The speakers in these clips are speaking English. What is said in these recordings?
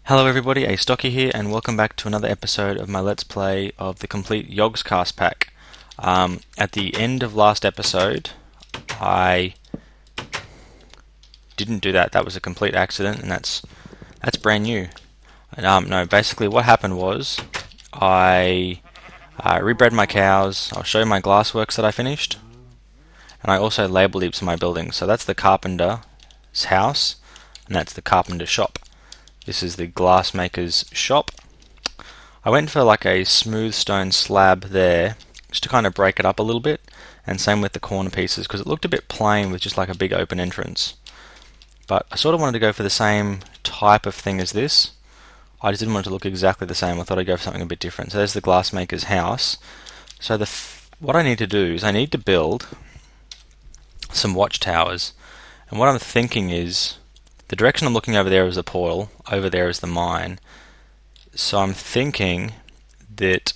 Hello everybody, Astocky here, and welcome back to another episode of my Let's Play of the complete Yogscast pack. At the end of last episode, I didn't do that. That was a complete accident, and that's brand new. No, basically what happened was I rebred my cows. I'll show you my glassworks that I finished, and I also labeled each of my buildings. So that's the carpenter's house, and that's the carpenter's shop. This is the glassmaker's shop. I went for like a smooth stone slab there, just to kind of break it up a little bit, and same with the corner pieces, because it looked a bit plain with just like a big open entrance. But I sort of wanted to go for the same type of thing as this. I just didn't want it to look exactly the same. I thought I'd go for something a bit different. So there's the glassmaker's house. So what I need to do is I need to build some watchtowers. And what I'm thinking is, the direction I'm looking over there is the portal, over there is the mine. So I'm thinking that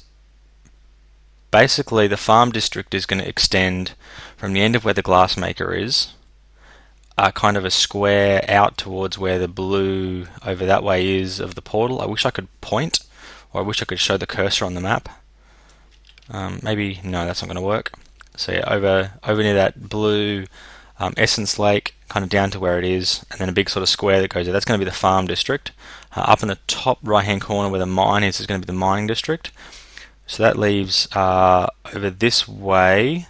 basically the farm district is going to extend from the end of where the glassmaker is, kind of a square out towards where the blue over that way is of the portal. I wish I could point, or I wish I could show the cursor on the map. Maybe, no, that's not going to work. So yeah, over near that blue Essence Lake, kind of down to where it is, and then a big sort of square that goes there. That's going to be the farm district. Up in the top right hand corner where the mine is going to be the mining district. So that leaves over this way,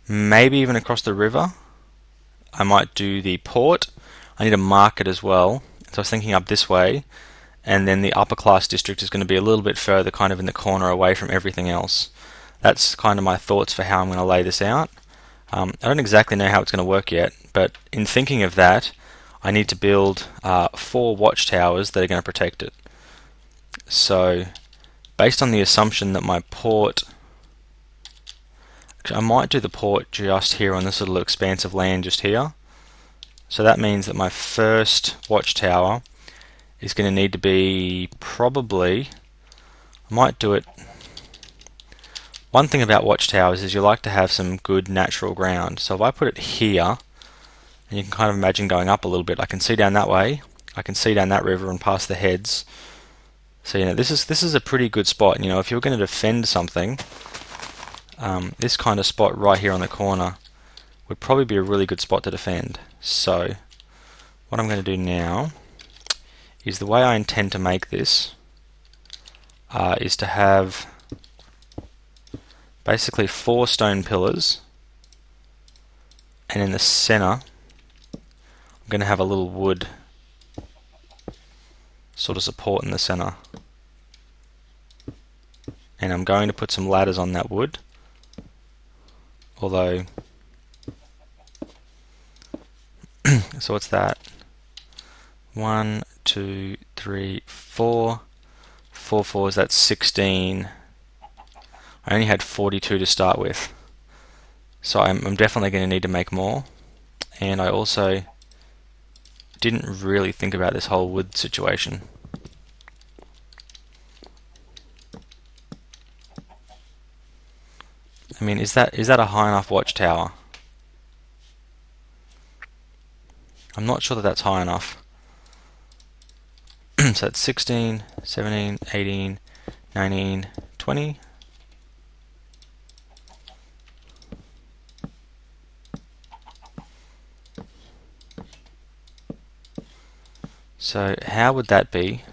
maybe even across the river. I might do the port. I need a market as well. So I was thinking up this way, and then the upper class district is going to be a little bit further, kind of in the corner away from everything else. That's kind of my thoughts for how I'm going to lay this out. I don't exactly know how it's going to work yet, but in thinking of that, I need to build 4 watchtowers that are going to protect it. So, based on the assumption that my port, I might do the port just here on this little expanse of land just here. So that means that my first watchtower is going to need to be probably, I might do it. One thing about watchtowers is you like to have some good natural ground. So if I put it here, and you can kind of imagine going up a little bit, I can see down that way, I can see down that river and past the heads. So this is a pretty good spot. If you're going to defend something, this kind of spot right here on the corner would probably be a really good spot to defend. So what I'm going to do now is, the way I intend to make this is to have basically 4 stone pillars, and in the center I'm going to have a little wood sort of support in the center, and I'm going to put some ladders on that wood, although so what's that? 1, 2, 3, 4. 4 fours, that's 16. I only had 42 to start with, so I'm definitely going to need to make more. And I also didn't really think about this whole wood situation. I mean, is that a high enough watchtower? I'm not sure that that's high enough. So that's 16, 17, 18, 19, 20. So how would that be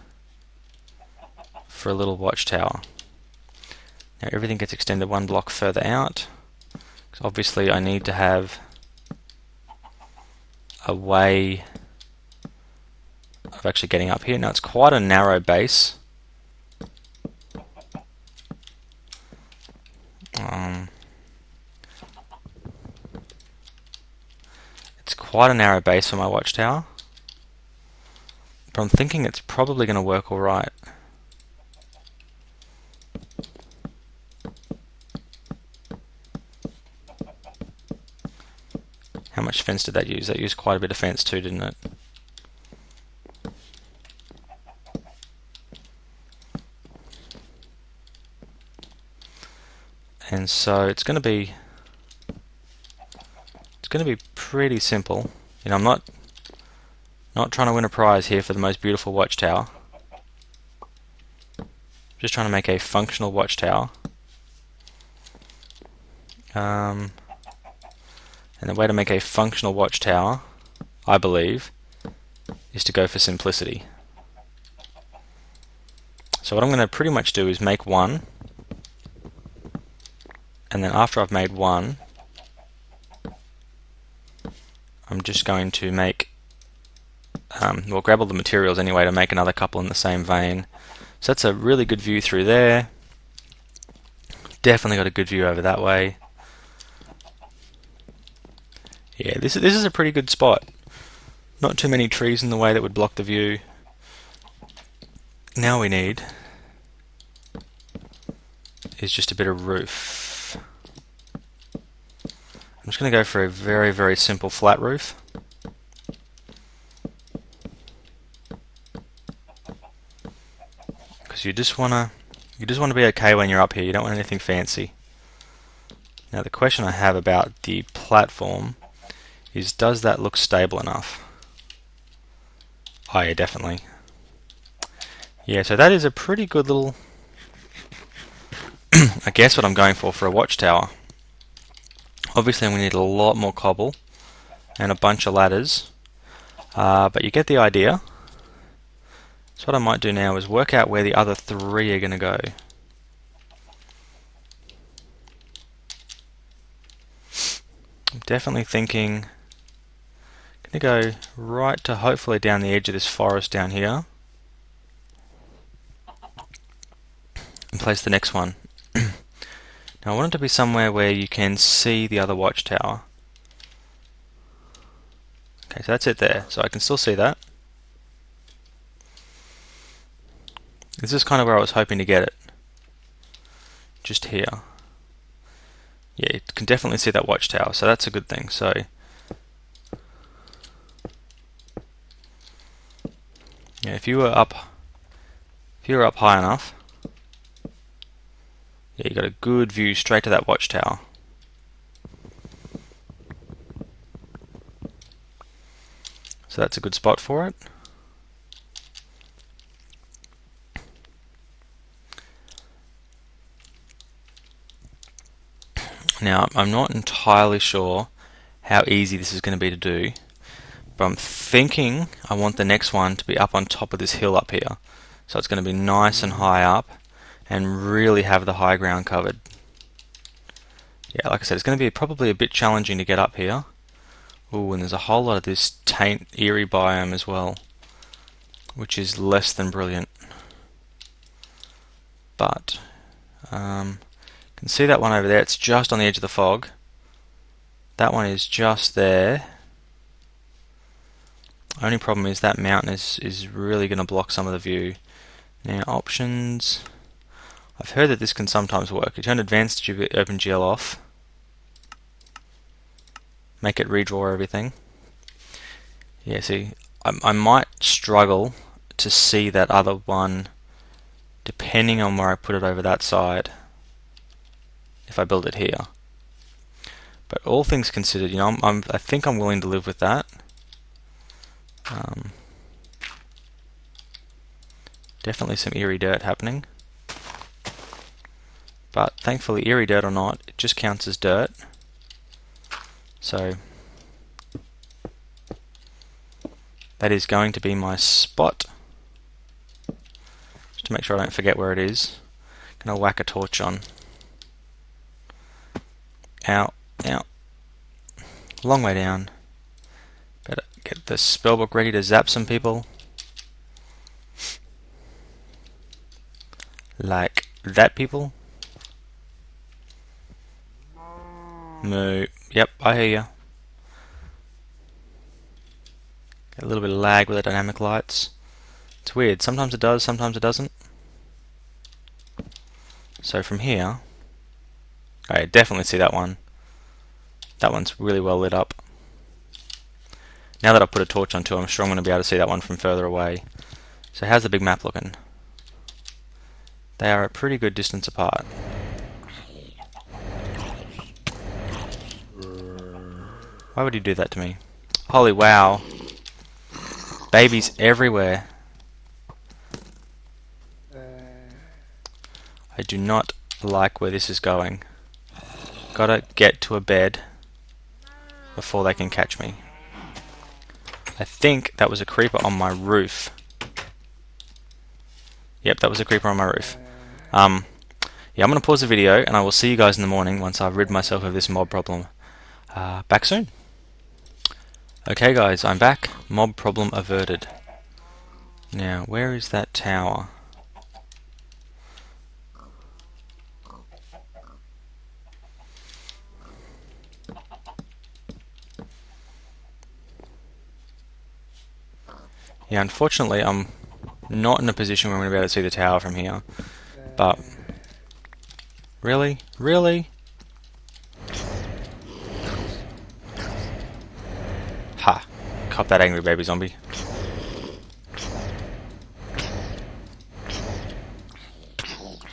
for a little watchtower? Now everything gets extended 1 block further out, because obviously I need to have a way of actually getting up here. Now it's quite a narrow base. It's quite a narrow base for my watchtower, but I'm thinking it's probably going to work alright. How much fence did that use? That used quite a bit of fence too, didn't it? And so it's going to be pretty simple. I'm not trying to win a prize here for the most beautiful watchtower. Just trying to make a functional watchtower. And the way to make a functional watchtower, I believe, is to go for simplicity. So what I'm going to pretty much do is make one, and then after I've made one, I'm just going to make, we'll grab all the materials anyway to make another couple in the same vein. So that's a really good view through there. Definitely got a good view over that way. Yeah, this is a pretty good spot. Not too many trees in the way that would block the view. Now we need is just a bit of roof. I'm just going to go for a very, very simple flat roof. Because you just want to be okay when you're up here. You don't want anything fancy. Now the question I have about the platform is, does that look stable enough? Oh yeah, definitely. Yeah, so that is a pretty good little I guess what I'm going for a watchtower. Obviously I'm going to need a lot more cobble and a bunch of ladders, but you get the idea. So what I might do now is work out where the other three are going to go. I'm definitely thinking I'm going to go right to hopefully down the edge of this forest down here and place the next one. Now I want it to be somewhere where you can see the other watchtower. Okay, so that's it there. So I can still see that. This is kind of where I was hoping to get it. Just here. Yeah, you can definitely see that watchtower, so that's a good thing. So yeah, if you were up high enough, yeah, you got a good view straight to that watchtower. So that's a good spot for it. Now, I'm not entirely sure how easy this is going to be to do, but I'm thinking I want the next one to be up on top of this hill up here. So it's going to be nice and high up and really have the high ground covered. Yeah, like I said, it's going to be probably a bit challenging to get up here. Ooh, and there's a whole lot of this taint eerie biome as well, which is less than brilliant. But you can see that one over there. It's just on the edge of the fog. That one is just there. Only problem is that mountain is really going to block some of the view. Now options. I've heard that this can sometimes work. You turn advanced OpenGL off. Make it redraw everything. Yeah, see, I might struggle to see that other one depending on where I put it over that side if I build it here. But all things considered, you know, I think I'm willing to live with that. Definitely some eerie dirt happening. But thankfully, eerie dirt or not, it just counts as dirt. So that is going to be my spot. Just to make sure I don't forget where it is. I'm going to whack a torch on. Ow, ow. Long way down. Better get the spellbook ready to zap some people. Like that, people. Moo. Yep, I hear you. Get a little bit of lag with the dynamic lights. It's weird. Sometimes it does, sometimes it doesn't. So from here, I definitely see that one. That one's really well lit up. Now that I've put a torch on too, I'm sure I'm going to be able to see that one from further away. So how's the big map looking? They are a pretty good distance apart. Why would he do that to me? Holy wow. Babies everywhere. I do not like where this is going. Gotta get to a bed before they can catch me. I think that was a creeper on my roof. Yep, that was a creeper on my roof. Yeah, I'm going to pause the video and I will see you guys in the morning once I've rid myself of this mob problem. Back soon. Okay guys, I'm back. Mob problem averted. Now, where is that tower? Yeah, unfortunately I'm not in a position where I'm going to be able to see the tower from here. But, really? Really? Ha! Cop that angry baby zombie.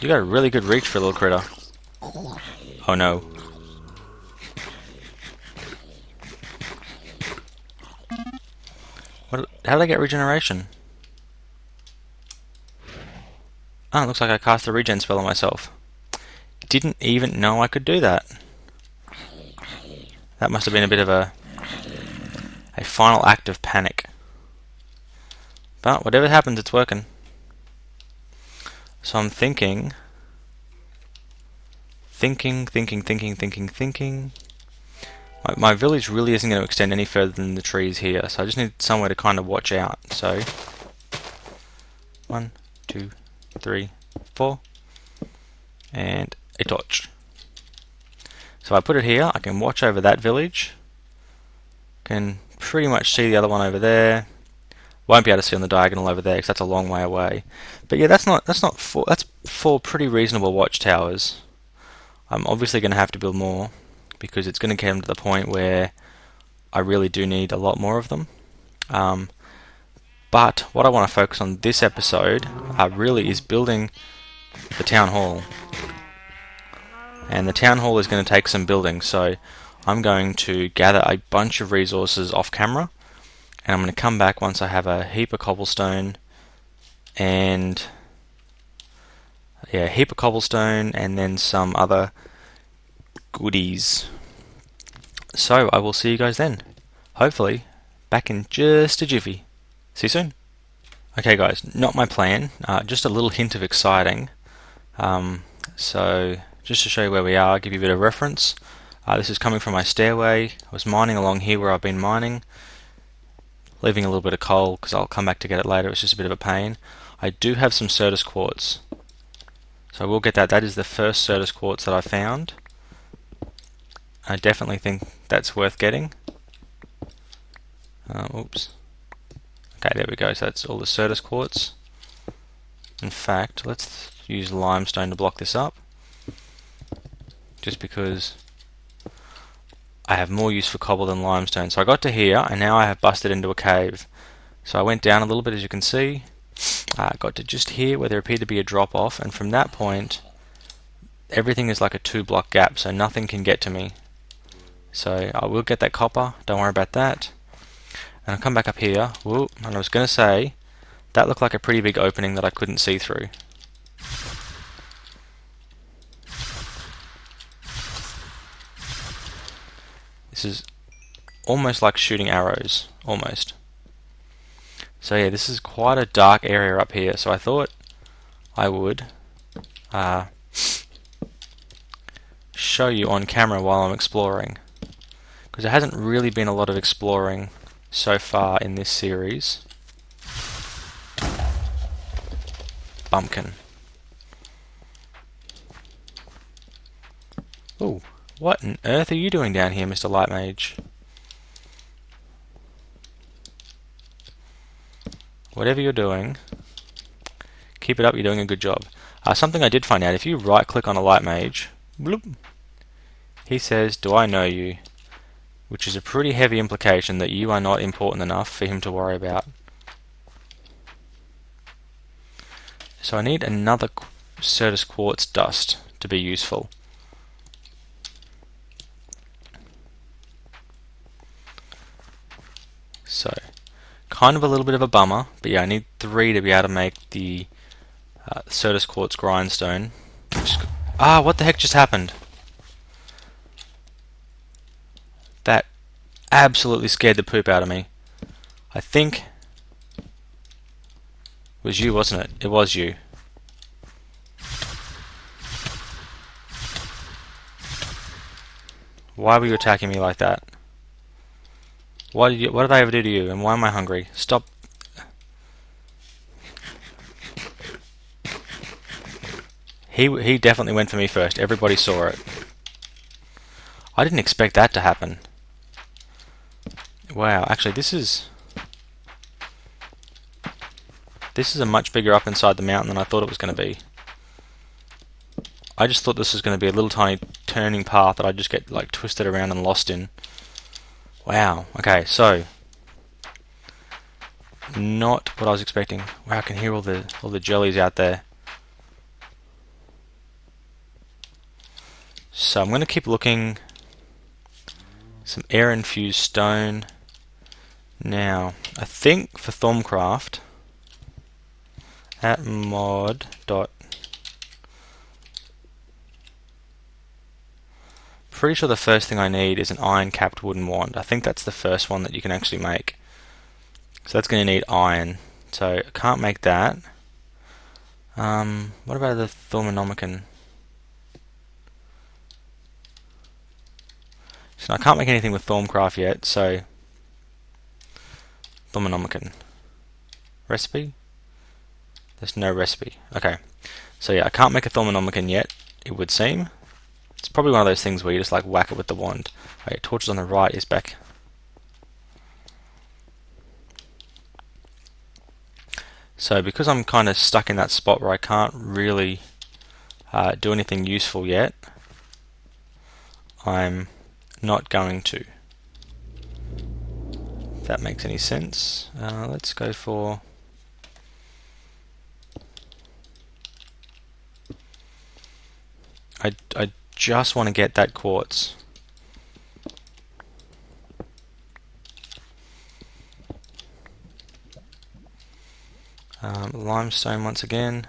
You got a really good reach for a little critter. Oh no. How did I get regeneration? Oh, it looks like I cast a regen spell on myself. Didn't even know I could do that. That must have been a bit of a final act of panic. But whatever happens, it's working. So I'm thinking. My village really isn't going to extend any further than the trees here, so I just need somewhere to kind of watch out. So 1, 2, 3, 4, and a torch. So if I put it here, I can watch over that village. Can pretty much see the other one over there. Won't be able to see on the diagonal over there because that's a long way away. But yeah, that's four pretty reasonable watchtowers. I'm obviously going to have to build more because it's going to come to the point where I really do need a lot more of them. But what I want to focus on this episode really is building the town hall. And the town hall is going to take some building, so I'm going to gather a bunch of resources off camera, and I'm going to come back once I have a heap of cobblestone and then some other goodies. So I will see you guys then. Hopefully back in just a jiffy. See you soon. Okay guys, not my plan, just a little hint of exciting. So just to show you where we are, give you a bit of reference. This is coming from my stairway. I was mining along here where I've been mining, leaving a little bit of coal because I'll come back to get it later. It's just a bit of a pain. I do have some Certus quartz, so I will get that. That is the first Certus quartz that I found. I definitely think that's worth getting. Oops. Okay, there we go. So that's all the Certus quartz. In fact, let's use limestone to block this up, just because I have more use for cobble than limestone. So I got to here, and now I have busted into a cave. So I went down a little bit, as you can see. Got to just here where there appeared to be a drop off, and from that point everything is like a 2-block gap, so nothing can get to me. So I will get that copper, don't worry about that. And I'll come back up here. Whoop, and I was going to say that looked like a pretty big opening that I couldn't see through. This is almost like shooting arrows, almost. So yeah, this is quite a dark area up here, so I thought I would show you on camera while I'm exploring, because there hasn't really been a lot of exploring so far in this series. Bumpkin. Ooh, what on earth are you doing down here, Mr. Light Mage? Whatever you're doing, keep it up, you're doing a good job. Something I did find out, if you right click on a light mage, bloop, he says, "Do I know you?" Which is a pretty heavy implication that you are not important enough for him to worry about. So I need another Certus quartz dust to be useful. So, kind of a little bit of a bummer, but yeah, I need 3 to be able to make the Certus quartz grindstone. Ah, what the heck just happened? That absolutely scared the poop out of me. I think it was you, wasn't it? It was you. Why were you attacking me like that? What did I ever do to you? And why am I hungry? Stop. He definitely went for me first. Everybody saw it. I didn't expect that to happen. Wow, actually this is a much bigger up inside the mountain than I thought it was going to be. I just thought this was going to be a little tiny turning path that I'd just get like twisted around and lost in. Wow, okay, so not what I was expecting. Wow, I can hear all the jellies out there. So I'm going to keep looking. Some air infused stone. Now, I think for Thorncraft at mod dot, pretty sure the first thing I need is an iron capped wooden wand. I think that's the first one that you can actually make. So that's going to need iron. So I can't make that. What about the Thormonomicon? So I can't make anything with Thorncraft yet, so Thormonomicon. Recipe? There's no recipe. Okay. So yeah, I can't make a Thormonomicon yet, it would seem. It's probably one of those things where you just like whack it with the wand. Wait, torches on the right is back. So because I'm kind of stuck in that spot where I can't really do anything useful yet, I'm not going to. If that makes any sense. Let's go for... I just want to get that quartz. Limestone once again.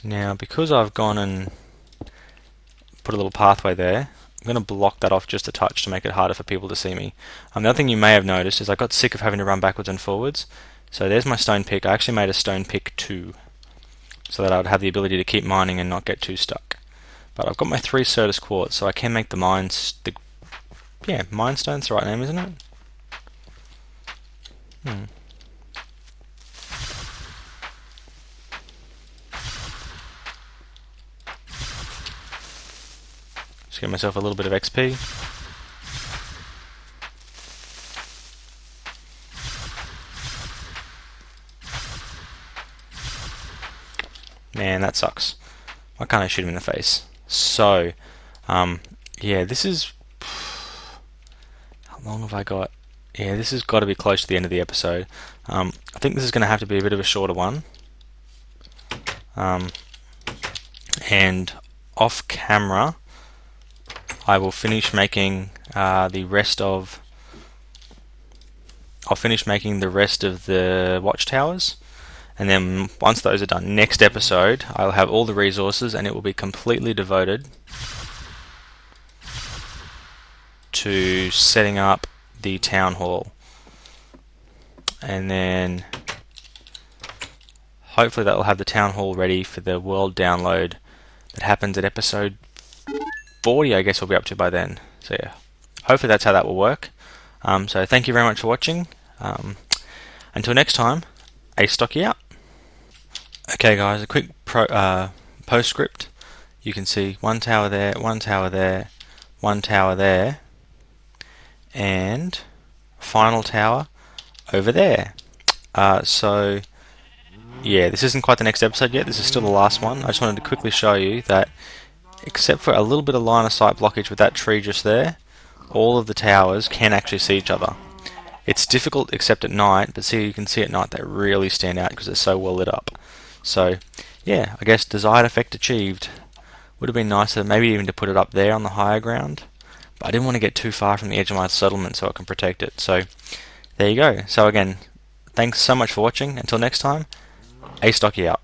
Now, because I've gone and put a little pathway there, I'm going to block that off just a touch to make it harder for people to see me. The other thing you may have noticed is I got sick of having to run backwards and forwards. So there's my stone pick. I actually made a stone pick 2, so that I would have the ability to keep mining and not get too stuck. But I've got my 3 Certus quartz, so I can make the mines. Yeah, mine stone's the right name, isn't it? Just get myself a little bit of XP. Man, that sucks. Why can't I shoot him in the face? So, yeah, this is... How long have I got? Yeah, this has got to be close to the end of the episode. I think this is going to have to be a bit of a shorter one. And off camera, I will finish making the rest of... I'll finish making the rest of the watchtowers. And then once those are done, next episode, I'll have all the resources and it will be completely devoted to setting up the town hall. And then hopefully that will have the town hall ready for the world download that happens at episode 40, I guess we'll be up to by then. So yeah, hopefully that's how that will work. So thank you very much for watching. Until next time, Astocky out. Okay guys, a quick postscript. You can see one tower there, one tower there, one tower there, and final tower over there. So yeah, this isn't quite the next episode yet, this is still the last one. I just wanted to quickly show you that except for a little bit of line of sight blockage with that tree just there, all of the towers can actually see each other. It's difficult except at night, but see, you can see at night they really stand out because they're so well lit up. So yeah, I guess desired effect achieved. Would have been nicer maybe even to put it up there on the higher ground, but I didn't want to get too far from the edge of my settlement so I can protect it. So there you go. So again, thanks so much for watching. Until next time, Astocky out.